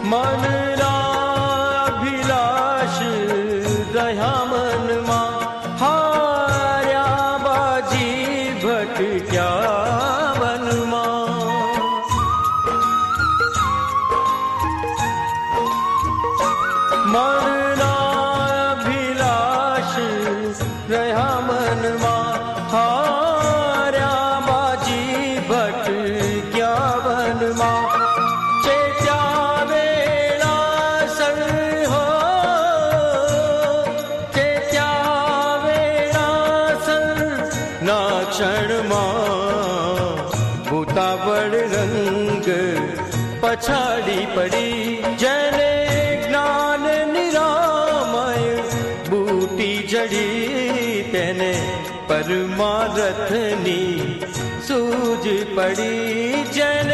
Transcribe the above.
મનના અભિલાષ રહ્યા મનમાં, હાર્યા બાજી ભટક્યા વનમાં. મનના અભિલાષ રહ્યા મનમાં, હાર્યા બાજી ભટક્યા વનમાં. ચેત્યા વેળાસર હો, ચેત્યા વેળાસર ના ક્ષણમાં ભૂતાવળ રંગ પછાડી પડી. જેને જ્ઞાન નિરામય બૂટી જડી, તેને પરમારથની સૂઝ પડી. જેને